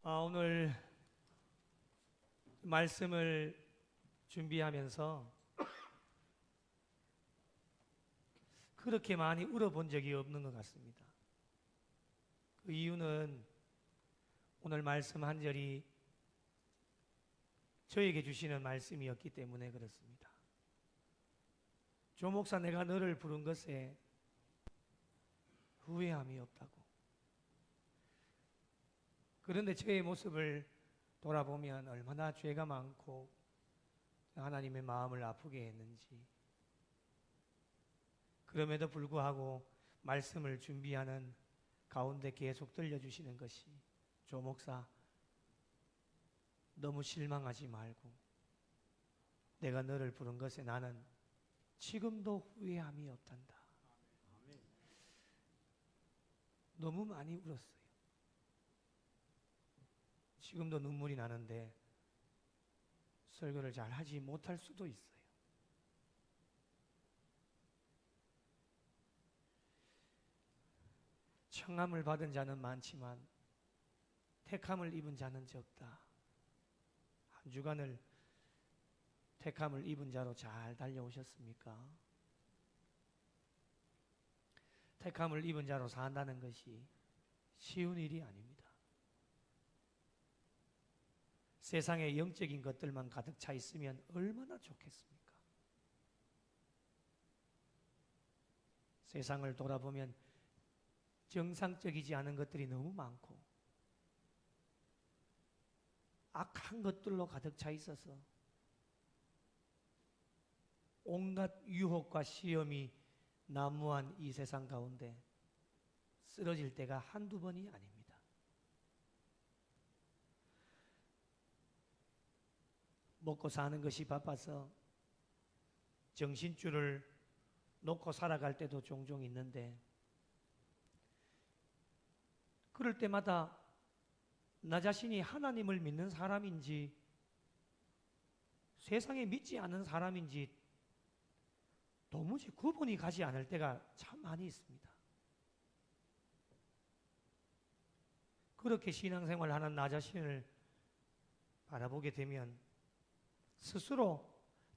오늘 말씀을 준비하면서 그렇게 많이 울어본 적이 없는 것 같습니다. 그 이유는 오늘 말씀 한 절이 저에게 주시는 말씀이었기 때문에 그렇습니다. 조 목사, 내가 너를 부른 것에 후회함이 없다고. 그런데 저의 모습을 돌아보면 얼마나 죄가 많고 하나님의 마음을 아프게 했는지. 그럼에도 불구하고 말씀을 준비하는 가운데 계속 들려주시는 것이, 조 목사, 너무 실망하지 말고 내가 너를 부른 것에 나는 지금도 후회함이 없단다. 너무 많이 울었어요. 지금도 눈물이 나는데 설교를 잘 하지 못할 수도 있어요. 청함을 받은 자는 많지만 택함을 입은 자는 적다. 한 주간을 택함을 입은 자로 잘 달려오셨습니까? 택함을 입은 자로 산다는 것이 쉬운 일이 아닙니다. 세상에 영적인 것들만 가득 차 있으면 얼마나 좋겠습니까? 세상을 돌아보면 정상적이지 않은 것들이 너무 많고 악한 것들로 가득 차 있어서 온갖 유혹과 시험이 난무한 이 세상 가운데 쓰러질 때가 한두 번이 아닙니다. 먹고 사는 것이 바빠서 정신줄을 놓고 살아갈 때도 종종 있는데, 그럴 때마다 나 자신이 하나님을 믿는 사람인지 세상에 믿지 않는 사람인지 도무지 구분이 가지 않을 때가 참 많이 있습니다. 그렇게 신앙생활 하는 나 자신을 바라보게 되면 스스로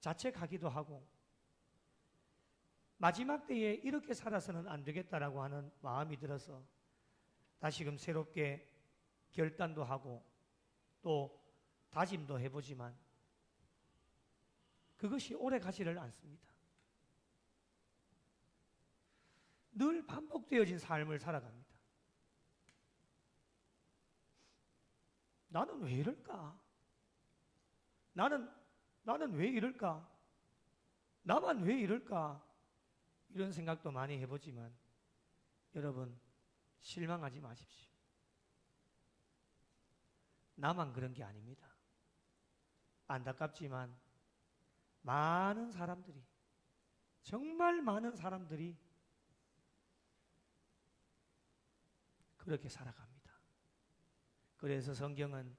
자책하기도 하고, 마지막 때에 이렇게 살아서는 안 되겠다라고 하는 마음이 들어서 다시금 새롭게 결단도 하고 또 다짐도 해보지만 그것이 오래 가지를 않습니다. 늘 반복되어진 삶을 살아갑니다. 나는 왜 이럴까? 나는 왜 이럴까? 나만 왜 이럴까? 이런 생각도 많이 해보지만 여러분, 실망하지 마십시오. 나만 그런 게 아닙니다. 안타깝지만 많은 사람들이, 정말 많은 사람들이 그렇게 살아갑니다. 그래서 성경은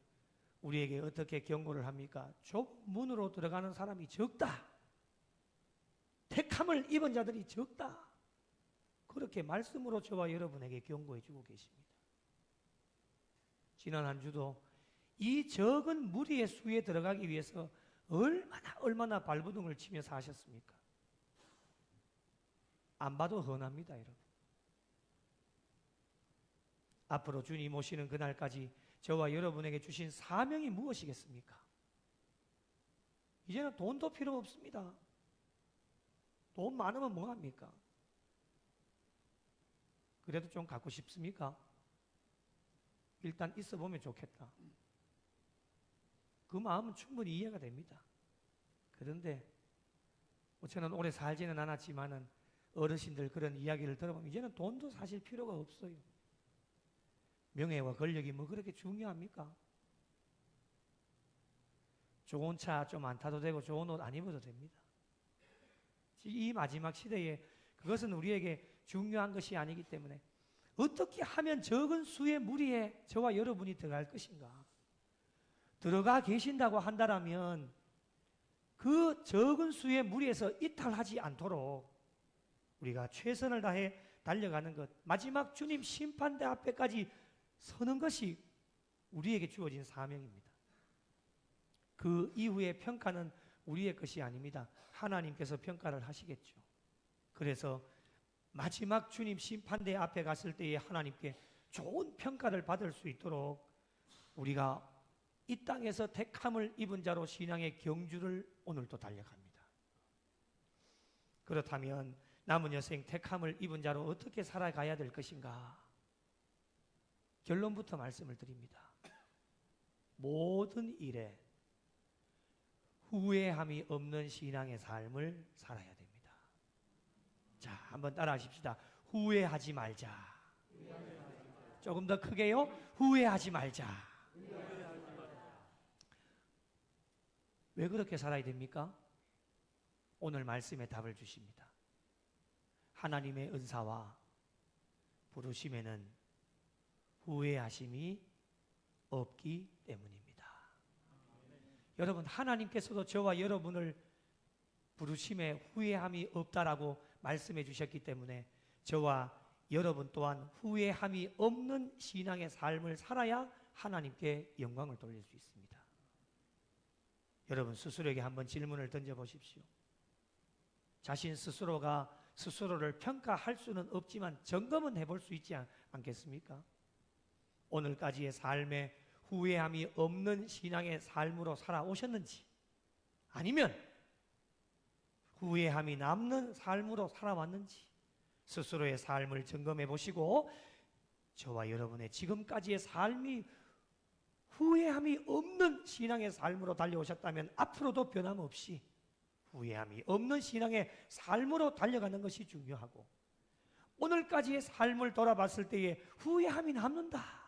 우리에게 어떻게 경고를 합니까? 좁은 문으로 들어가는 사람이 적다. 택함을 입은 자들이 적다. 그렇게 말씀으로 저와 여러분에게 경고해 주고 계십니다. 지난 한 주도 이 적은 무리의 수에 들어가기 위해서 얼마나 발버둥을 치며 사셨습니까? 안 봐도 훤합니다, 여러분. 앞으로 주님 오시는 그날까지 저와 여러분에게 주신 사명이 무엇이겠습니까? 이제는 돈도 필요 없습니다. 돈 많으면 뭐합니까? 그래도 좀 갖고 싶습니까? 일단 있어 보면 좋겠다. 그 마음은 충분히 이해가 됩니다. 그런데 저는 오래 살지는 않았지만은 어르신들 그런 이야기를 들어보면 이제는 돈도 사실 필요가 없어요. 명예와 권력이 뭐 그렇게 중요합니까? 좋은 차 좀 안 타도 되고 좋은 옷 안 입어도 됩니다. 이 마지막 시대에 그것은 우리에게 중요한 것이 아니기 때문에 어떻게 하면 적은 수의 무리에 저와 여러분이 들어갈 것인가? 들어가 계신다고 한다면 그 적은 수의 무리에서 이탈하지 않도록 우리가 최선을 다해 달려가는 것, 마지막 주님 심판대 앞에까지 서는 것이 우리에게 주어진 사명입니다. 그 이후의 평가는 우리의 것이 아닙니다. 하나님께서 평가를 하시겠죠. 그래서 마지막 주님 심판대 앞에 갔을 때에 하나님께 좋은 평가를 받을 수 있도록 우리가 이 땅에서 택함을 입은 자로 신앙의 경주를 오늘도 달려갑니다. 그렇다면 남은 여생 택함을 입은 자로 어떻게 살아가야 될 것인가? 결론부터 말씀을 드립니다. 모든 일에 후회함이 없는 신앙의 삶을 살아야 됩니다. 자, 한번 따라 하십시다. 후회하지 말자. 조금 더 크게요. 후회하지 말자. 왜 그렇게 살아야 됩니까? 오늘 말씀에 답을 주십니다. 하나님의 은사와 부르심에는 후회하심이 없기 때문입니다. 여러분, 하나님께서도 저와 여러분을 부르심에 후회함이 없다라고 말씀해 주셨기 때문에 저와 여러분 또한 후회함이 없는 신앙의 삶을 살아야 하나님께 영광을 돌릴 수 있습니다. 여러분, 스스로에게 한번 질문을 던져보십시오. 자신 스스로가 스스로를 평가할 수는 없지만 점검은 해볼 수 있지 않겠습니까? 오늘까지의 삶에 후회함이 없는 신앙의 삶으로 살아오셨는지, 아니면 후회함이 남는 삶으로 살아왔는지 스스로의 삶을 점검해 보시고, 저와 여러분의 지금까지의 삶이 후회함이 없는 신앙의 삶으로 달려오셨다면 앞으로도 변함없이 후회함이 없는 신앙의 삶으로 달려가는 것이 중요하고, 오늘까지의 삶을 돌아봤을 때에 후회함이 남는다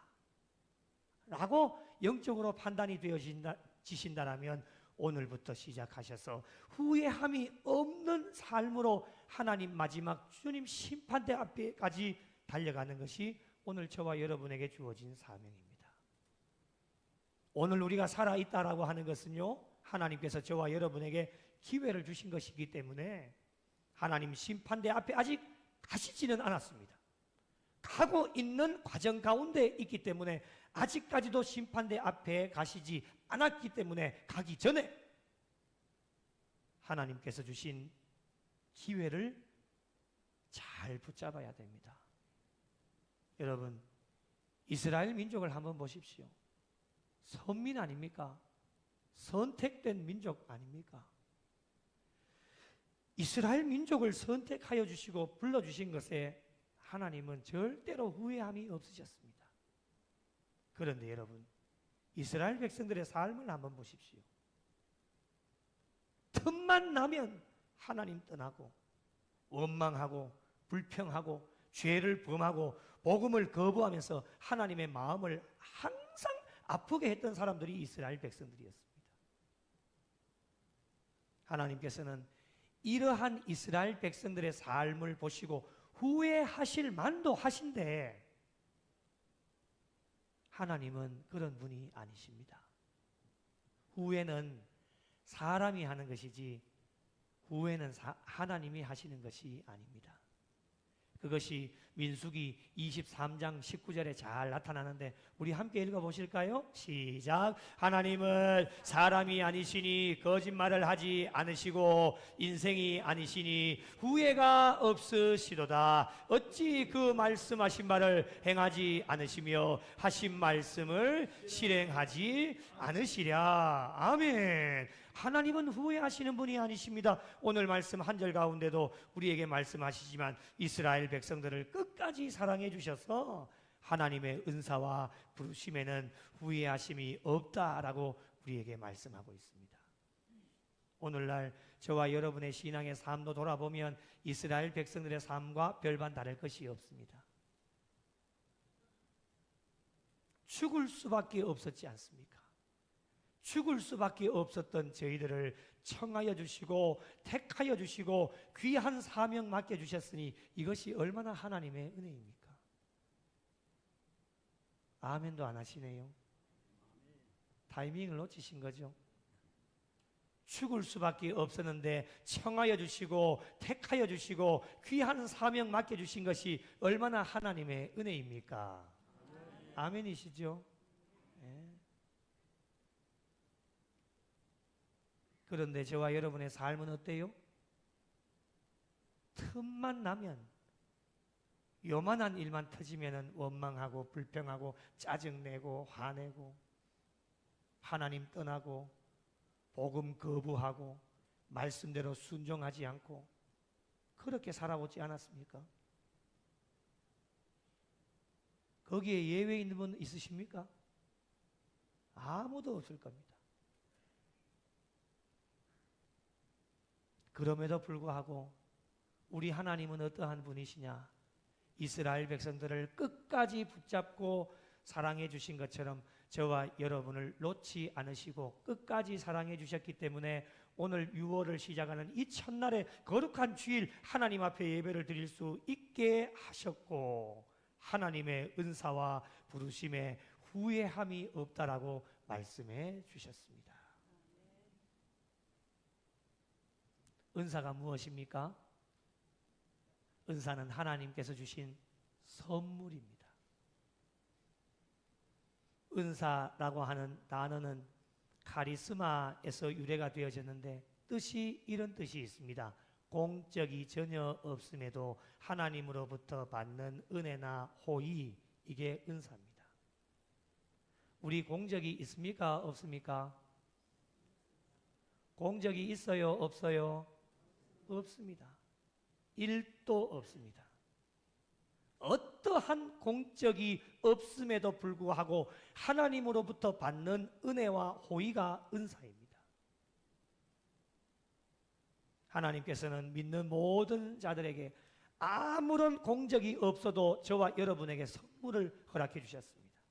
라고 영적으로 판단이 되어지신다면 오늘부터 시작하셔서 후회함이 없는 삶으로 하나님 마지막 주님 심판대 앞에까지 달려가는 것이 오늘 저와 여러분에게 주어진 사명입니다. 오늘 우리가 살아있다라고 하는 것은요, 하나님께서 저와 여러분에게 기회를 주신 것이기 때문에 하나님 심판대 앞에 아직 가시지는 않았습니다. 가고 있는 과정 가운데 있기 때문에 아직까지도 심판대 앞에 가시지 않았기 때문에 가기 전에 하나님께서 주신 기회를 잘 붙잡아야 됩니다. 여러분, 이스라엘 민족을 한번 보십시오. 선민 아닙니까? 선택된 민족 아닙니까? 이스라엘 민족을 선택하여 주시고 불러주신 것에 하나님은 절대로 후회함이 없으셨습니다. 그런데 여러분, 이스라엘 백성들의 삶을 한번 보십시오. 틈만 나면 하나님 떠나고 원망하고 불평하고 죄를 범하고 복음을 거부하면서 하나님의 마음을 항상 아프게 했던 사람들이 이스라엘 백성들이었습니다. 하나님께서는 이러한 이스라엘 백성들의 삶을 보시고 후회하실 만도 하신데, 하나님은 그런 분이 아니십니다. 후회는 사람이 하는 것이지 후회는 하나님이 하시는 것이 아닙니다. 그것이 민수기 23장 19절에 잘 나타나는데 우리 함께 읽어보실까요? 시작. 하나님은 사람이 아니시니 거짓말을 하지 않으시고 인생이 아니시니 후회가 없으시도다. 어찌 그 말씀하신 바를 행하지 않으시며 하신 말씀을 실행하지 않으시랴. 아멘. 하나님은 후회하시는 분이 아니십니다. 오늘 말씀 한 절 가운데도 우리에게 말씀하시지만 이스라엘 백성들을 끝까지 사랑해 주셔서 하나님의 은사와 부르심에는 후회하심이 없다라고 우리에게 말씀하고 있습니다. 오늘날 저와 여러분의 신앙의 삶도 돌아보면 이스라엘 백성들의 삶과 별반 다를 것이 없습니다. 죽을 수밖에 없었지 않습니까? 죽을 수밖에 없었던 저희들을 청하여 주시고 택하여 주시고 귀한 사명 맡겨주셨으니 이것이 얼마나 하나님의 은혜입니까? 아멘도 안 하시네요. 타이밍을 놓치신 거죠. 죽을 수밖에 없었는데 청하여 주시고 택하여 주시고 귀한 사명 맡겨주신 것이 얼마나 하나님의 은혜입니까? 아멘이시죠? 네. 그런데 저와 여러분의 삶은 어때요? 틈만 나면, 요만한 일만 터지면 원망하고 불평하고 짜증내고 화내고 하나님 떠나고 복음 거부하고 말씀대로 순종하지 않고 그렇게 살아오지 않았습니까? 거기에 예외 있는 분 있으십니까? 아무도 없을 겁니다. 그럼에도 불구하고 우리 하나님은 어떠한 분이시냐? 이스라엘 백성들을 끝까지 붙잡고 사랑해 주신 것처럼 저와 여러분을 놓지 않으시고 끝까지 사랑해 주셨기 때문에 오늘 6월을 시작하는 이 첫날의 거룩한 주일 하나님 앞에 예배를 드릴 수 있게 하셨고 하나님의 은사와 부르심에 후회함이 없다라고 말씀해 주셨습니다. 은사가 무엇입니까? 은사는 하나님께서 주신 선물입니다. 은사라고 하는 단어는 카리스마에서 유래가 되어졌는데 뜻이 이런 뜻이 있습니다. 공적이 전혀 없음에도 하나님으로부터 받는 은혜나 호의, 이게 은사입니다. 우리 공적이 있습니까? 없습니까? 공적이 있어요? 없어요? 없습니다. 1도 없습니다. 어떠한 공적이 없음에도 불구하고 하나님으로부터 받는 은혜와 호의가 은사입니다. 하나님께서는 믿는 모든 자들에게 아무런 공적이 없어도 저와 여러분에게 선물을 허락해 주셨습니다.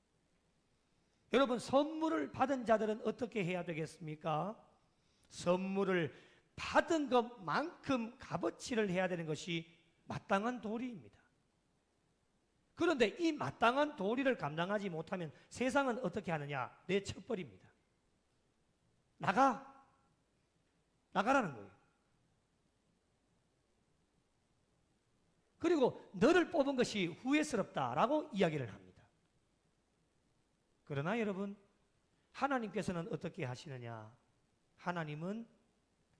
여러분, 선물을 받은 자들은 어떻게 해야 되겠습니까? 선물을 받은 것만큼 값어치를 해야 되는 것이 마땅한 도리입니다. 그런데 이 마땅한 도리를 감당하지 못하면 세상은 어떻게 하느냐? 내쳐버립니다. 나가라는 거예요. 그리고 너를 뽑은 것이 후회스럽다라고 이야기를 합니다. 그러나 여러분, 하나님께서는 어떻게 하시느냐? 하나님은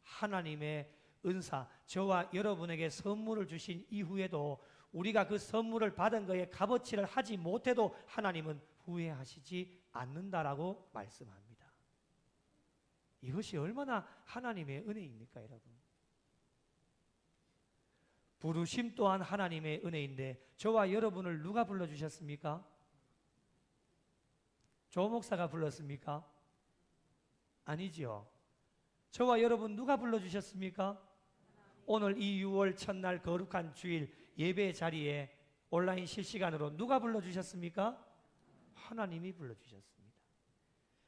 하나님의 은사, 저와 여러분에게 선물을 주신 이후에도 우리가 그 선물을 받은 거에 값어치를 하지 못해도 하나님은 후회하시지 않는다라고 말씀합니다. 이것이 얼마나 하나님의 은혜입니까, 여러분? 부르심 또한 하나님의 은혜인데 저와 여러분을 누가 불러주셨습니까? 조 목사가 불렀습니까? 아니죠. 저와 여러분 누가 불러주셨습니까? 오늘 이 6월 첫날 거룩한 주일 예배 자리에 온라인 실시간으로 누가 불러주셨습니까? 하나님이 불러주셨습니다.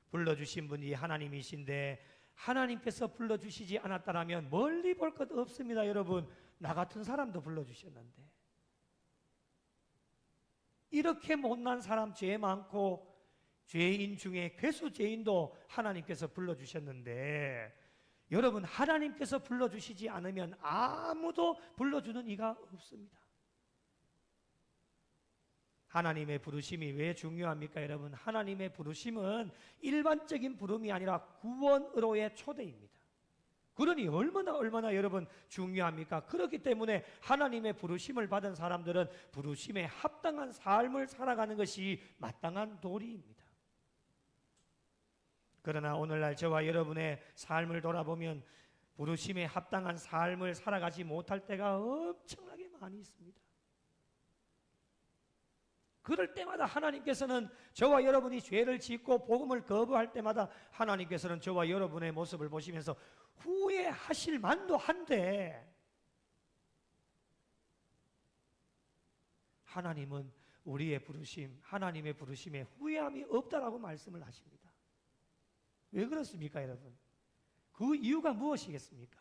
불러주신 분이 하나님이신데 하나님께서 불러주시지 않았다면 멀리 볼 것 없습니다. 여러분, 나 같은 사람도 불러주셨는데 이렇게 못난 사람, 죄 많고 죄인 중에 괴수 죄인도 하나님께서 불러주셨는데 여러분, 하나님께서 불러주시지 않으면 아무도 불러주는 이가 없습니다. 하나님의 부르심이 왜 중요합니까, 여러분? 하나님의 부르심은 일반적인 부름이 아니라 구원으로의 초대입니다. 그러니 얼마나 여러분 중요합니까? 그렇기 때문에 하나님의 부르심을 받은 사람들은 부르심에 합당한 삶을 살아가는 것이 마땅한 도리입니다. 그러나 오늘날 저와 여러분의 삶을 돌아보면 부르심에 합당한 삶을 살아가지 못할 때가 엄청나게 많이 있습니다. 그럴 때마다 하나님께서는 저와 여러분이 죄를 짓고 복음을 거부할 때마다 하나님께서는 저와 여러분의 모습을 보시면서 후회하실 만도 한데 하나님은 우리의 부르심, 하나님의 부르심에 후회함이 없다라고 말씀을 하십니다. 왜 그렇습니까, 여러분? 그 이유가 무엇이겠습니까?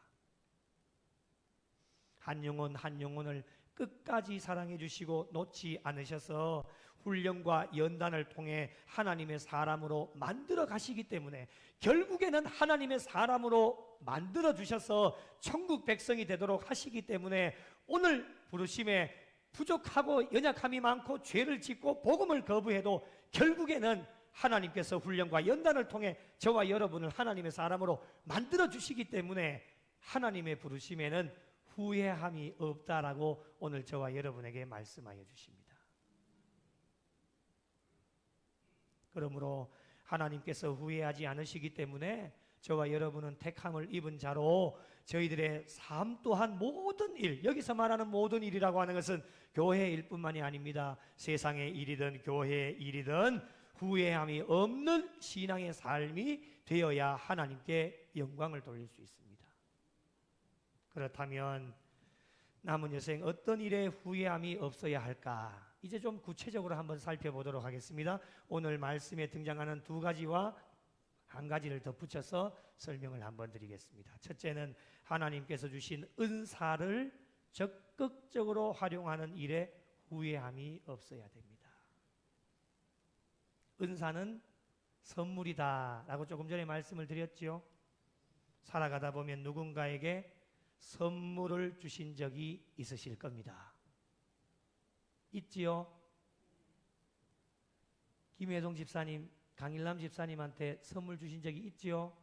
한 영혼 한 영혼을 끝까지 사랑해 주시고 놓지 않으셔서 훈련과 연단을 통해 하나님의 사람으로 만들어 가시기 때문에 결국에는 하나님의 사람으로 만들어 주셔서 천국 백성이 되도록 하시기 때문에 오늘 부르심에 부족하고 연약함이 많고 죄를 짓고 복음을 거부해도 결국에는 하나님께서 훈련과 연단을 통해 저와 여러분을 하나님의 사람으로 만들어 주시기 때문에 하나님의 부르심에는 후회함이 없다라고 오늘 저와 여러분에게 말씀하여 주십니다. 그러므로 하나님께서 후회하지 않으시기 때문에 저와 여러분은 택함을 입은 자로 저희들의 삶 또한 모든 일, 여기서 말하는 모든 일이라고 하는 것은 교회 일뿐만이 아닙니다. 세상의 일이든 교회의 일이든 후회함이 없는 신앙의 삶이 되어야 하나님께 영광을 돌릴 수 있습니다. 그렇다면 남은 여생 어떤 일에 후회함이 없어야 할까? 이제 좀 구체적으로 한번 살펴보도록 하겠습니다. 오늘 말씀에 등장하는 두 가지와 한 가지를 덧붙여서 설명을 한번 드리겠습니다. 첫째는 하나님께서 주신 은사를 적극적으로 활용하는 일에 후회함이 없어야 됩니다. 은사는 선물이다라고 조금 전에 말씀을 드렸지요. 살아가다 보면 누군가에게 선물을 주신 적이 있으실 겁니다. 있지요? 김혜동 집사님, 강일남 집사님한테 선물 주신 적이 있지요?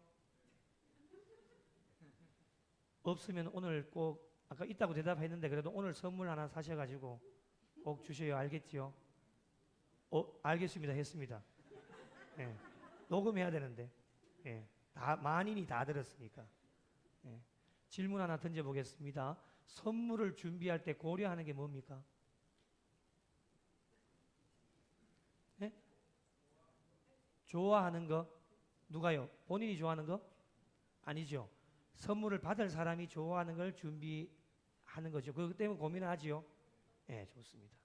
없으면 오늘 꼭, 아까 있다고 대답했는데 그래도 오늘 선물 하나 사셔가지고 꼭 주셔야 알겠지요? 알겠습니다 했습니다. 예, 녹음해야 되는데 예, 다 만인이 다 들었으니까. 예, 질문 하나 던져보겠습니다. 선물을 준비할 때 고려하는 게 뭡니까? 예? 좋아하는 거? 누가요? 본인이 좋아하는 거? 아니죠. 선물을 받을 사람이 좋아하는 걸 준비하는 거죠. 그것 때문에 고민하지요. 예, 좋습니다.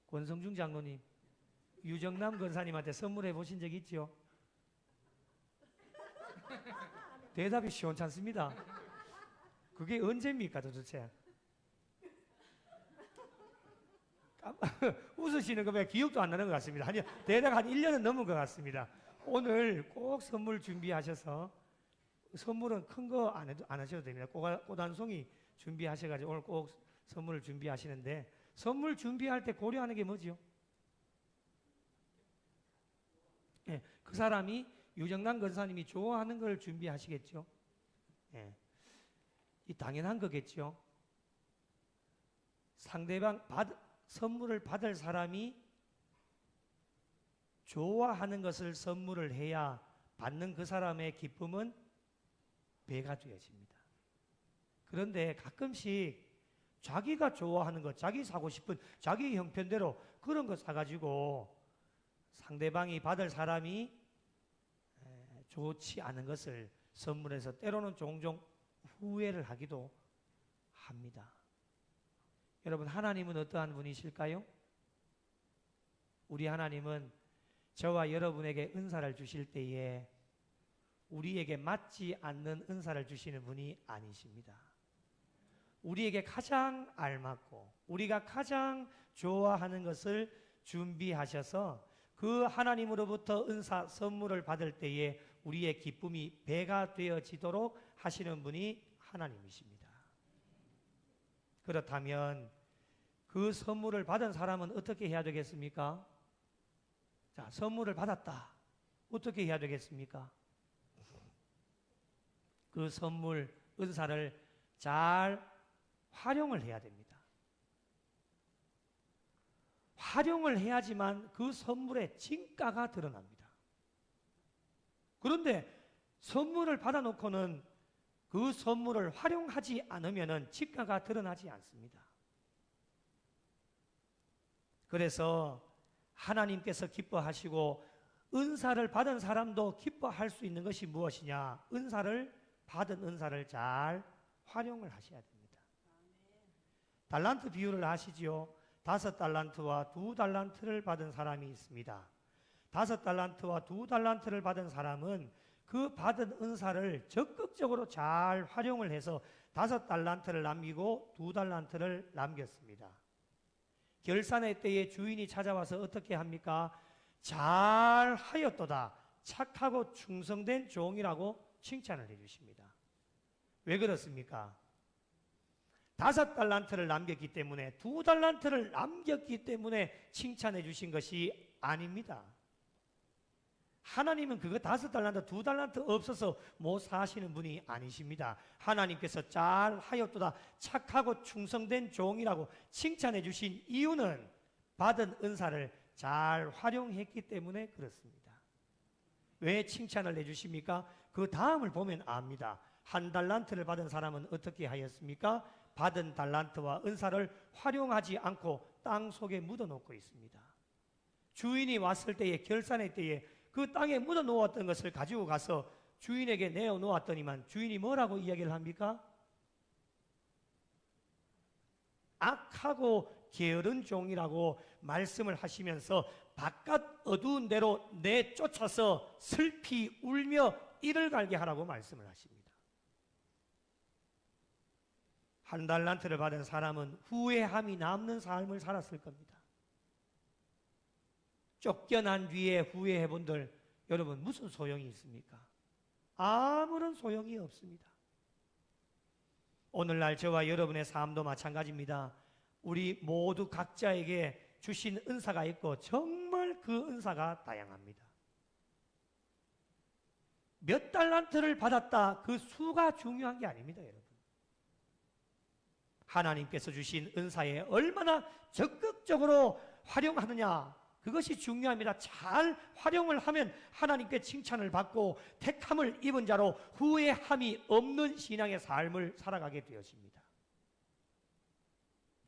권성중 장로님, 유정남 권사님한테 선물해 보신 적 있지요? 대답이 시원찮습니다. 그게 언제입니까 도대체? 웃으시는 거 보면 기억도 안 나는 것 같습니다. 대략 한 1년은 넘은 것 같습니다. 오늘 꼭 선물 준비하셔서, 선물은 큰 거 안 하셔도 됩니다. 꽃 한 송이 준비하셔가지고 오늘 꼭 선물을 준비하시는데, 선물 준비할 때 고려하는 게 뭐지요? 예, 그 사람이 유정남 권사님이 좋아하는 걸 준비하시겠죠. 예, 이 당연한 거겠죠. 상대방 선물을 받을 사람이 좋아하는 것을 선물을 해야 받는 그 사람의 기쁨은 배가 되어집니다. 그런데 가끔씩 자기가 좋아하는 것, 자기 사고 싶은 자기 형편대로 그런 거 사가지고 상대방이 받을 사람이 좋지 않은 것을 선물해서 때로는 종종 후회를 하기도 합니다. 여러분, 하나님은 어떠한 분이실까요? 우리 하나님은 저와 여러분에게 은사를 주실 때에 우리에게 맞지 않는 은사를 주시는 분이 아니십니다. 우리에게 가장 알맞고 우리가 가장 좋아하는 것을 준비하셔서 그 하나님으로부터 은사 선물을 받을 때에 우리의 기쁨이 배가 되어지도록 하시는 분이 하나님이십니다. 그렇다면 그 선물을 받은 사람은 어떻게 해야 되겠습니까? 자, 선물을 받았다. 어떻게 해야 되겠습니까? 그 선물, 은사를 잘 활용을 해야 됩니다. 활용을 해야지만 그 선물의 진가가 드러납니다. 그런데 선물을 받아놓고는 그 선물을 활용하지 않으면 진가가 드러나지 않습니다. 그래서 하나님께서 기뻐하시고 은사를 받은 사람도 기뻐할 수 있는 것이 무엇이냐? 받은 은사를 잘 활용을 하셔야 됩니다. 달란트 비유를 아시지요? 5달란트와 2달란트를 받은 사람이 있습니다. 5달란트와 2달란트를 받은 사람은 그 받은 은사를 적극적으로 잘 활용을 해서 5달란트를 남기고 2달란트를 남겼습니다. 결산의 때에 주인이 찾아와서 어떻게 합니까? 잘 하였도다. 착하고 충성된 종이라고 칭찬을 해주십니다. 왜 그렇습니까? 5달란트를 남겼기 때문에 2달란트를 남겼기 때문에 칭찬해 주신 것이 아닙니다. 하나님은 그거 5달란트, 2달란트 없어서 못 사시는 분이 아니십니다. 하나님께서 잘 하였도다 착하고 충성된 종이라고 칭찬해 주신 이유는 받은 은사를 잘 활용했기 때문에 그렇습니다. 왜 칭찬을 해주십니까? 그 다음을 보면 압니다. 1달란트를 받은 사람은 어떻게 하였습니까? 받은 달란트와 은사를 활용하지 않고 땅 속에 묻어놓고 있습니다. 주인이 왔을 때에, 결산의 때에 그 땅에 묻어놓았던 것을 가지고 가서 주인에게 내어놓았더니만 주인이 뭐라고 이야기를 합니까? 악하고 게으른 종이라고 말씀을 하시면서 바깥 어두운 데로 내쫓아서 슬피 울며 이를 갈게 하라고 말씀을 하십니다. 1달란트를 받은 사람은 후회함이 남는 삶을 살았을 겁니다. 쫓겨난 뒤에 후회해 본들 여러분 무슨 소용이 있습니까? 아무런 소용이 없습니다. 오늘날 저와 여러분의 삶도 마찬가지입니다. 우리 모두 각자에게 주신 은사가 있고 정말 그 은사가 다양합니다. 몇 달란트를 받았다 그 수가 중요한 게 아닙니다, 여러분. 하나님께서 주신 은사에 얼마나 적극적으로 활용하느냐, 그것이 중요합니다. 잘 활용을 하면 하나님께 칭찬을 받고 택함을 입은 자로 후회함이 없는 신앙의 삶을 살아가게 되어집니다.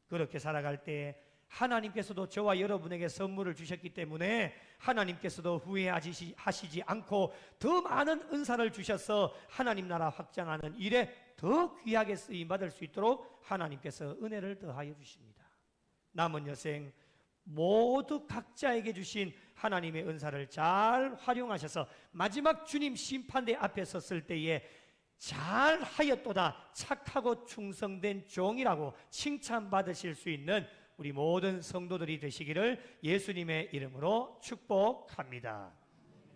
그렇게 살아갈 때 하나님께서도 저와 여러분에게 선물을 주셨기 때문에 하나님께서도 후회하시지 않고 더 많은 은사를 주셔서 하나님 나라 확장하는 일에 더 귀하게 쓰임받을 수 있도록 하나님께서 은혜를 더하여 주십니다. 남은 여생 모두 각자에게 주신 하나님의 은사를 잘 활용하셔서 마지막 주님 심판대 앞에 섰을 때에 잘 하였도다 착하고 충성된 종이라고 칭찬받으실 수 있는 우리 모든 성도들이 되시기를 예수님의 이름으로 축복합니다.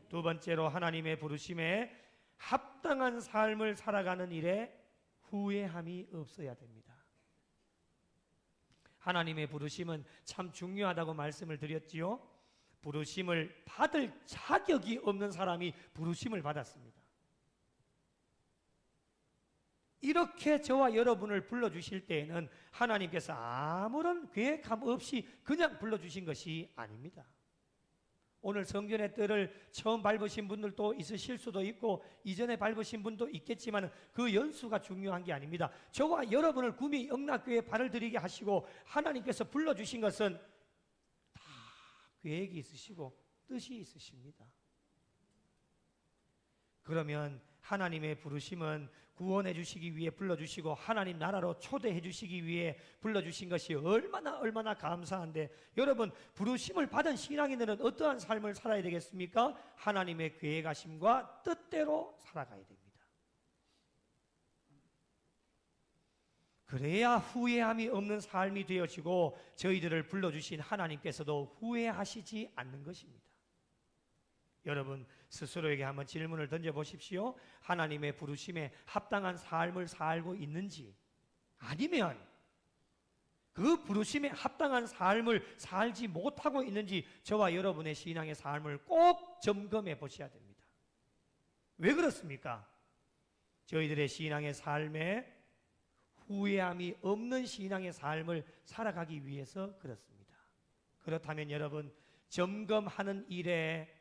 두 번째로 하나님의 부르심에 합당한 삶을 살아가는 일에 후회함이 없어야 됩니다. 하나님의 부르심은 참 중요하다고 말씀을 드렸지요. 부르심을 받을 자격이 없는 사람이 부르심을 받았습니다. 이렇게 저와 여러분을 불러주실 때에는 하나님께서 아무런 계획함 없이 그냥 불러주신 것이 아닙니다. 오늘 성전의 뜰을 처음 밟으신 분들도 있으실 수도 있고 이전에 밟으신 분도 있겠지만 그 연수가 중요한 게 아닙니다. 저와 여러분을 구미 영락교회에 발을 들이게 하시고 하나님께서 불러주신 것은 다 계획이 있으시고 뜻이 있으십니다. 그러면 하나님의 부르심은 구원해 주시기 위해 불러주시고 하나님 나라로 초대해 주시기 위해 불러주신 것이 얼마나 감사한데, 여러분 부르심을 받은 신앙인들은 어떠한 삶을 살아야 되겠습니까? 하나님의 계획하심과 뜻대로 살아가야 됩니다. 그래야 후회함이 없는 삶이 되어지고 저희들을 불러주신 하나님께서도 후회하시지 않는 것입니다. 여러분 스스로에게 한번 질문을 던져보십시오. 하나님의 부르심에 합당한 삶을 살고 있는지, 아니면 그 부르심에 합당한 삶을 살지 못하고 있는지 저와 여러분의 신앙의 삶을 꼭 점검해 보셔야 됩니다. 왜 그렇습니까? 저희들의 신앙의 삶에 후회함이 없는 신앙의 삶을 살아가기 위해서 그렇습니다. 그렇다면 여러분 점검하는 일에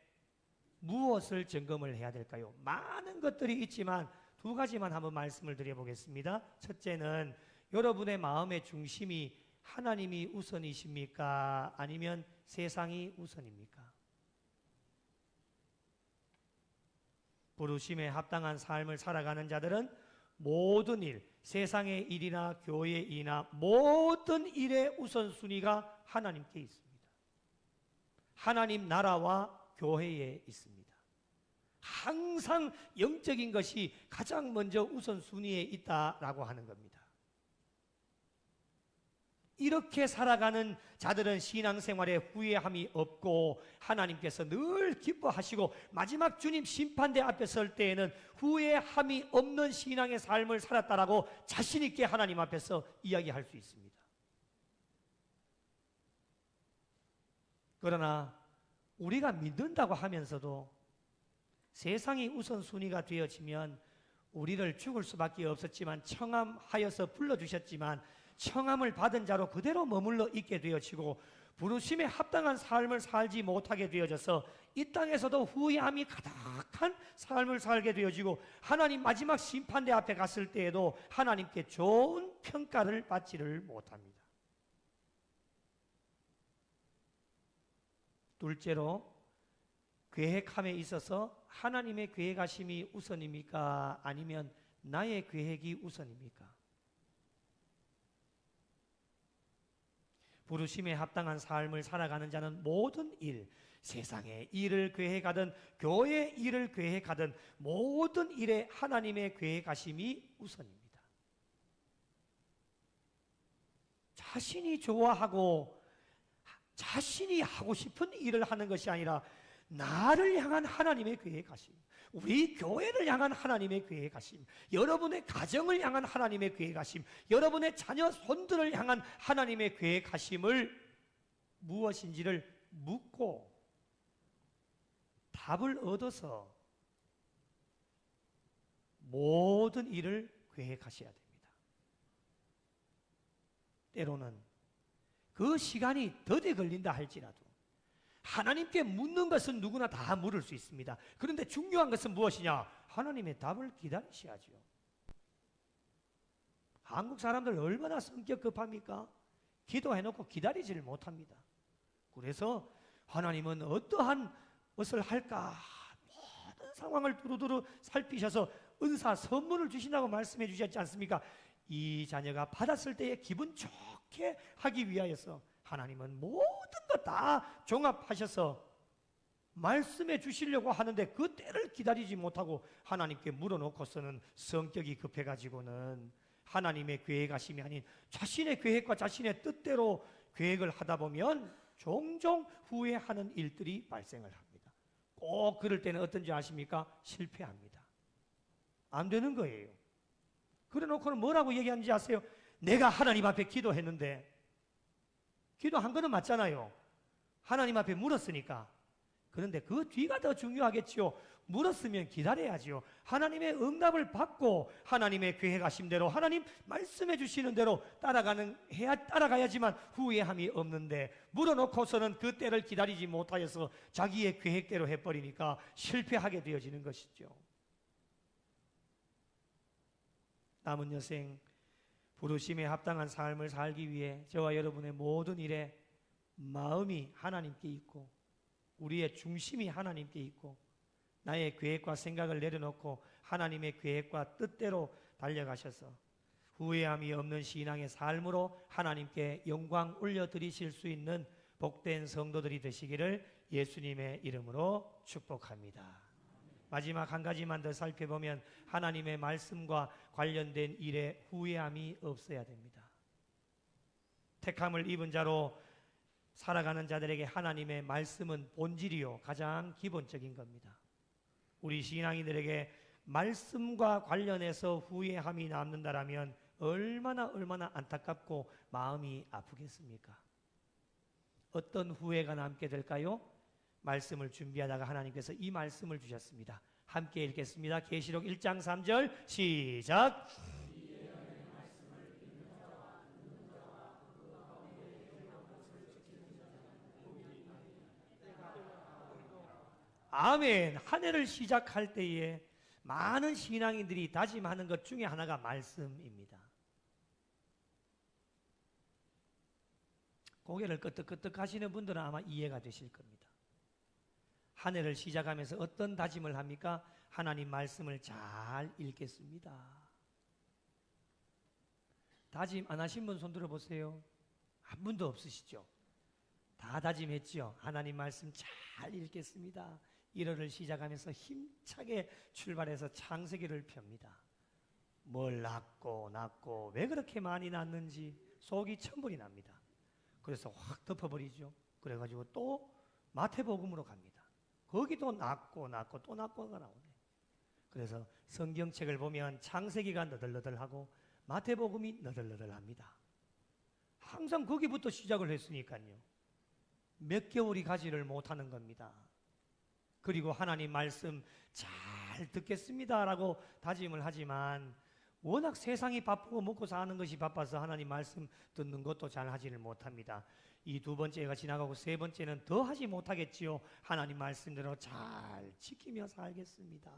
무엇을 점검을 해야 될까요? 많은 것들이 있지만 두 가지만 한번 말씀을 드려보겠습니다. 첫째는 여러분의 마음의 중심이 하나님이 우선이십니까? 아니면 세상이 우선입니까? 부르심에 합당한 삶을 살아가는 자들은 모든 일, 세상의 일이나 교회의 일이나 모든 일의 우선순위가 하나님께 있습니다. 하나님 나라와 교회에 있습니다. 항상 영적인 것이 가장 먼저 우선순위에 있다라고 하는 겁니다. 이렇게 살아가는 자들은 신앙생활에 후회함이 없고 하나님께서 늘 기뻐하시고 마지막 주님 심판대 앞에 설 때에는 후회함이 없는 신앙의 삶을 살았다라고 자신 있게 하나님 앞에서 이야기할 수 있습니다. 그러나 우리가 믿는다고 하면서도 세상이 우선순위가 되어지면 우리를 죽을 수밖에 없었지만 청함하여서 불러주셨지만 청함을 받은 자로 그대로 머물러 있게 되어지고 부르심에 합당한 삶을 살지 못하게 되어져서 이 땅에서도 후회함이 가득한 삶을 살게 되어지고 하나님 마지막 심판대 앞에 갔을 때에도 하나님께 좋은 평가를 받지를 못합니다. 둘째로, 계획함에 있어서 하나님의 계획하심이 우선입니까? 아니면 나의 계획이 우선입니까? 부르심에 합당한 삶을 살아가는 자는 모든 일, 세상의 일을 계획하든 교회의 일을 계획하든 모든 일에 하나님의 계획하심이 우선입니다. 자신이 좋아하고 자신이 하고 싶은 일을 하는 것이 아니라 나를 향한 하나님의 계획하심, 우리 교회를 향한 하나님의 계획하심, 여러분의 가정을 향한 하나님의 계획하심, 여러분의 자녀 손들을 향한 하나님의 계획하심을 무엇인지를 묻고 답을 얻어서 모든 일을 계획하셔야 됩니다. 때로는 그 시간이 더디 걸린다 할지라도 하나님께 묻는 것은 누구나 다 물을 수 있습니다. 그런데 중요한 것은 무엇이냐? 하나님의 답을 기다리셔야죠. 한국 사람들 얼마나 성격 급합니까? 기도해놓고 기다리지를 못합니다. 그래서 하나님은 어떠한 것을 할까? 모든 상황을 두루두루 살피셔서 은사, 선물을 주신다고 말씀해 주셨지 않습니까? 이 자녀가 받았을 때에 기분 좋게 하기 위하여서 하나님은 모든 것 다 종합하셔서 말씀해 주시려고 하는데 그 때를 기다리지 못하고 하나님께 물어놓고서는 성격이 급해가지고는 하나님의 계획하심이 아닌 자신의 계획과 자신의 뜻대로 계획을 하다 보면 종종 후회하는 일들이 발생을 합니다. 꼭 그럴 때는 어떤지 아십니까? 실패합니다. 안 되는 거예요. 그래 놓고는 뭐라고 얘기하는지 아세요? 내가 하나님 앞에 기도했는데, 기도한 거는 맞잖아요. 하나님 앞에 물었으니까. 그런데 그 뒤가 더 중요하겠지요. 물었으면 기다려야지요. 하나님의 응답을 받고 하나님의 계획하심대로 하나님 말씀해 주시는 대로 따라가야지만 후회함이 없는데, 물어놓고서는 그 때를 기다리지 못하여서 자기의 계획대로 해버리니까 실패하게 되어지는 것이죠. 남은 여생 부르심에 합당한 삶을 살기 위해 저와 여러분의 모든 일에 마음이 하나님께 있고 우리의 중심이 하나님께 있고 나의 계획과 생각을 내려놓고 하나님의 계획과 뜻대로 달려가셔서 후회함이 없는 신앙의 삶으로 하나님께 영광 올려드리실 수 있는 복된 성도들이 되시기를 예수님의 이름으로 축복합니다. 마지막 한 가지만 더 살펴보면 하나님의 말씀과 관련된 일에 후회함이 없어야 됩니다. 택함을 입은 자로 살아가는 자들에게 하나님의 말씀은 본질이요 가장 기본적인 겁니다. 우리 신앙인들에게 말씀과 관련해서 후회함이 남는다라면 얼마나 안타깝고 마음이 아프겠습니까? 어떤 후회가 남게 될까요? 말씀을 준비하다가 하나님께서 이 말씀을 주셨습니다. 함께 읽겠습니다. 계시록 1장 3절 시작. 아멘. 한 해를 시작할 때에 많은 신앙인들이 다짐하는 것 중에 하나가 말씀입니다. 고개를 끄덕끄덕 하시는 분들은 아마 이해가 되실 겁니다. 한 해를 시작하면서 어떤 다짐을 합니까? 하나님 말씀을 잘 읽겠습니다. 다짐 안 하신 분 손 들어보세요. 한 분도 없으시죠? 다 다짐했죠. 하나님 말씀 잘 읽겠습니다. 1월을 시작하면서 힘차게 출발해서 창세기를 펴니다. 뭘 낳고 왜 그렇게 많이 낳는지 속이 천불이 납니다. 그래서 확 덮어버리죠. 그래가지고 또 마태복음으로 갑니다. 거기도 낳고 또 낳고가 나오네. 그래서 성경책을 보면 창세기가 너덜너덜하고 마태복음이 너덜너덜합니다. 항상 거기부터 시작을 했으니까요. 몇 개월이 가지를 못하는 겁니다. 그리고 하나님 말씀 잘 듣겠습니다라고 다짐을 하지만 워낙 세상이 바쁘고 먹고 사는 것이 바빠서 하나님 말씀 듣는 것도 잘 하지를 못합니다. 이 두 번째가 지나가고 세 번째는 더 하지 못하겠지요. 하나님 말씀대로 잘 지키며 살겠습니다.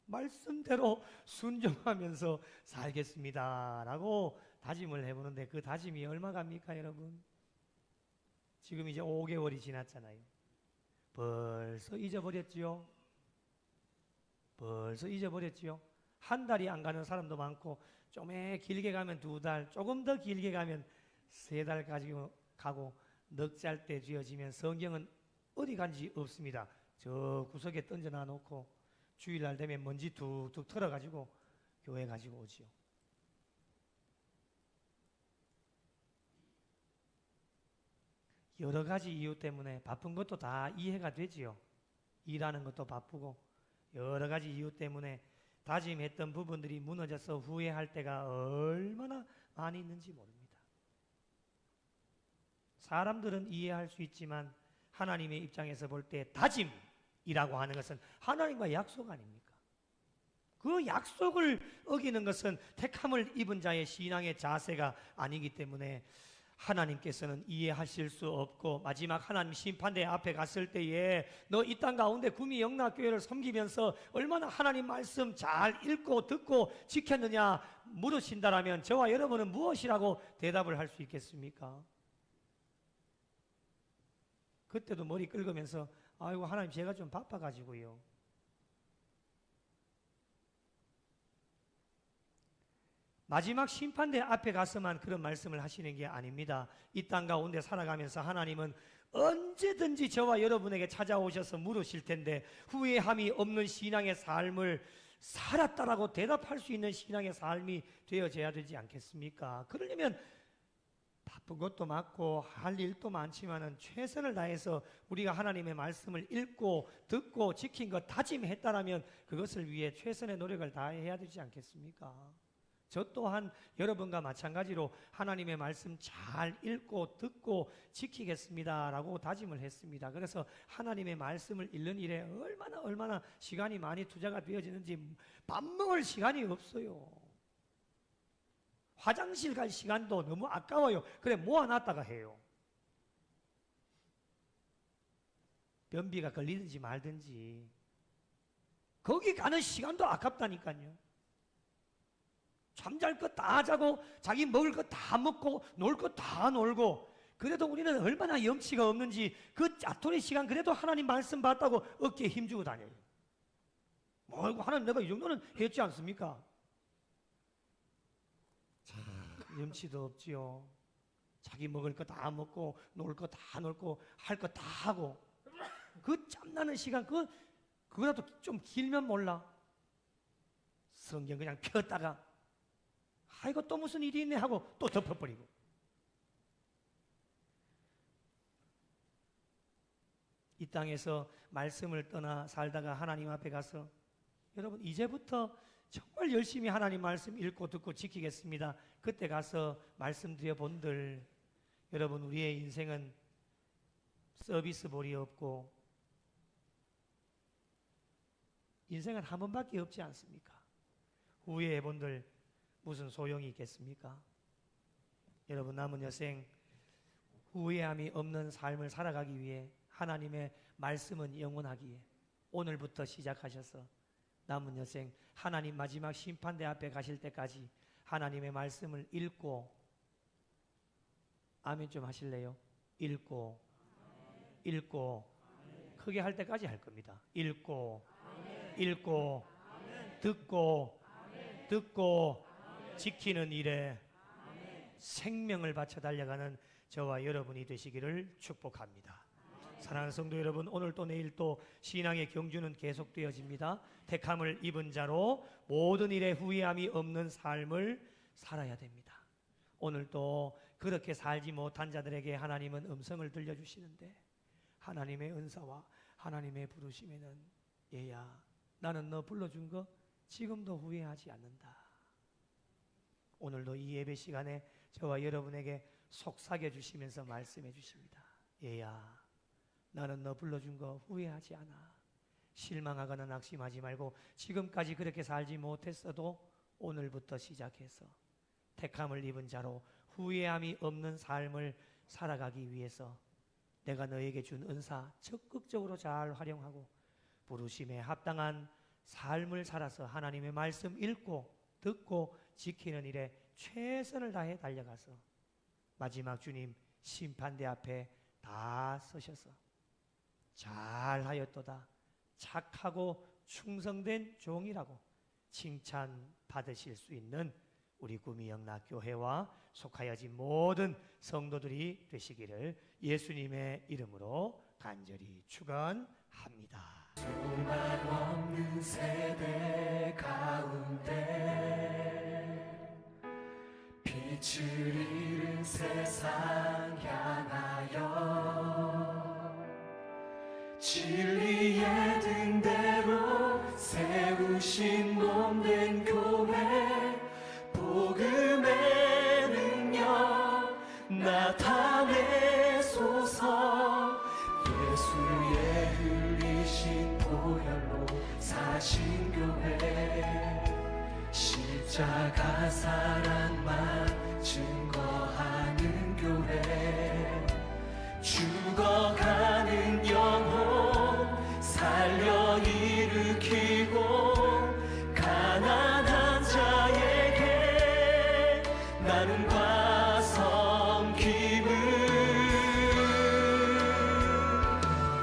말씀대로 순종하면서 살겠습니다 라고 다짐을 해보는데 그 다짐이 얼마 갑니까 여러분? 지금 이제 5개월이 지났잖아요. 벌써 잊어버렸지요? 벌써 잊어버렸지요? 한 달이 안 가는 사람도 많고 좀 길게 가면 2달, 조금 더 길게 가면 3달까지 가고 넉 살 때 쥐어지면 성경은 어디 간지 없습니다. 저 구석에 던져놔 놓고 주일날 되면 먼지 툭툭 털어가지고 교회 가지고 오지요. 여러 가지 이유 때문에 바쁜 것도 다 이해가 되지요. 일하는 것도 바쁘고 여러 가지 이유 때문에 다짐했던 부분들이 무너져서 후회할 때가 얼마나 많이 있는지 모릅니다. 사람들은 이해할 수 있지만 하나님의 입장에서 볼 때 다짐이라고 하는 것은 하나님과 약속 아닙니까? 그 약속을 어기는 것은 택함을 입은 자의 신앙의 자세가 아니기 때문에 하나님께서는 이해하실 수 없고 마지막 하나님 심판대 앞에 갔을 때에 너 이 땅 가운데 구미 영락교회를 섬기면서 얼마나 하나님 말씀 잘 읽고 듣고 지켰느냐 물으신다라면 저와 여러분은 무엇이라고 대답을 할 수 있겠습니까? 그때도 머리 긁으면서 아이고 하나님 제가 좀 바빠가지고요. 마지막 심판대 앞에 가서만 그런 말씀을 하시는 게 아닙니다. 이 땅 가운데 살아가면서 하나님은 언제든지 저와 여러분에게 찾아오셔서 물으실 텐데 후회함이 없는 신앙의 삶을 살았다라고 대답할 수 있는 신앙의 삶이 되어져야 되지 않겠습니까? 그러려면 바쁜 것도 많고 할 일도 많지만은 최선을 다해서 우리가 하나님의 말씀을 읽고 듣고 지킨 것 다짐했다라면 그것을 위해 최선의 노력을 다해야 되지 않겠습니까? 저 또한 여러분과 마찬가지로 하나님의 말씀 잘 읽고 듣고 지키겠습니다 라고 다짐을 했습니다. 그래서 하나님의 말씀을 읽는 일에 얼마나 시간이 많이 투자가 되어지는지 밥 먹을 시간이 없어요. 화장실 갈 시간도 너무 아까워요. 그래 모아놨다가 해요. 변비가 걸리든지 말든지 거기 가는 시간도 아깝다니까요. 잠잘 거 다 자고 자기 먹을 거 다 먹고 놀 거 다 놀고 그래도 우리는 얼마나 염치가 없는지 그 짜투리 시간 그래도 하나님 말씀 받다고 어깨에 힘주고 다녀요. 뭐 하나님 내가 이 정도는 했지 않습니까? 염치도 없지요. 자기 먹을 거 다 먹고 놀 거 다 놀고 할 거 다 하고 그 짬나는 시간 그거라도 좀 길면 몰라 성경 그냥 폈다가 이거 또 무슨 일이 있네 하고 또 덮어버리고 이 땅에서 말씀을 떠나 살다가 하나님 앞에 가서 여러분 이제부터 정말 열심히 하나님 말씀 읽고 듣고 지키겠습니다. 그때 가서 말씀드려 본들 여러분 우리의 인생은 서비스볼이 없고 인생은 한 번밖에 없지 않습니까? 후회해 본들 무슨 소용이 있겠습니까? 여러분 남은 여생 후회함이 없는 삶을 살아가기 위해 하나님의 말씀은 영원하기에 오늘부터 시작하셔서 남은 여생 하나님 마지막 심판대 앞에 가실 때까지 하나님의 말씀을 읽고 아멘 좀 하실래요? 읽고 크게 할 때까지 할 겁니다. 읽고 듣고 지키는 일에 생명을 바쳐 달려가는 저와 여러분이 되시기를 축복합니다. 사랑하는 성도 여러분, 오늘 또 내일 또 신앙의 경주는 계속되어집니다. 택함을 입은 자로 모든 일에 후회함이 없는 삶을 살아야 됩니다. 오늘 또 그렇게 살지 못한 자들에게 하나님은 음성을 들려주시는데 하나님의 은사와 하나님의 부르심에는 얘야 나는 너 불러준 거 지금도 후회하지 않는다. 오늘도 이 예배 시간에 저와 여러분에게 속삭여 주시면서 말씀해 주십니다. 얘야 나는 너 불러준 거 후회하지 않아. 실망하거나 낙심하지 말고 지금까지 그렇게 살지 못했어도 오늘부터 시작해서 택함을 입은 자로 후회함이 없는 삶을 살아가기 위해서 내가 너에게 준 은사 적극적으로 잘 활용하고 부르심에 합당한 삶을 살아서 하나님의 말씀 읽고 듣고 지키는 일에 최선을 다해 달려가서 마지막 주님 심판대 앞에 다 서셔서 잘하였도다, 착하고 충성된 종이라고 칭찬받으실 수 있는 우리 구미영락교회와 속하여진 모든 성도들이 되시기를 예수님의 이름으로 간절히 축원합니다. 수만 없는 세대 가운데 빛을 잃은 세상 향하여 진리의 등대로 세우신 몸된 교회 복음의 능력 나타내소서. 예수의 흘리신 보혈로 사신 교회 십자가 사랑만 증거하는 교회 죽어가는 영혼 살려 일으키고 가난한 자에게 나눔과 섬김을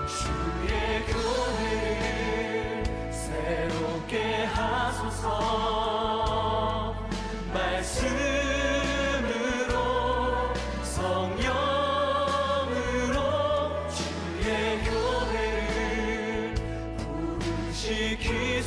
주의 교회를 새롭게 하소서. 말씀으로 성령으로 주의 교회를 부르시키소서.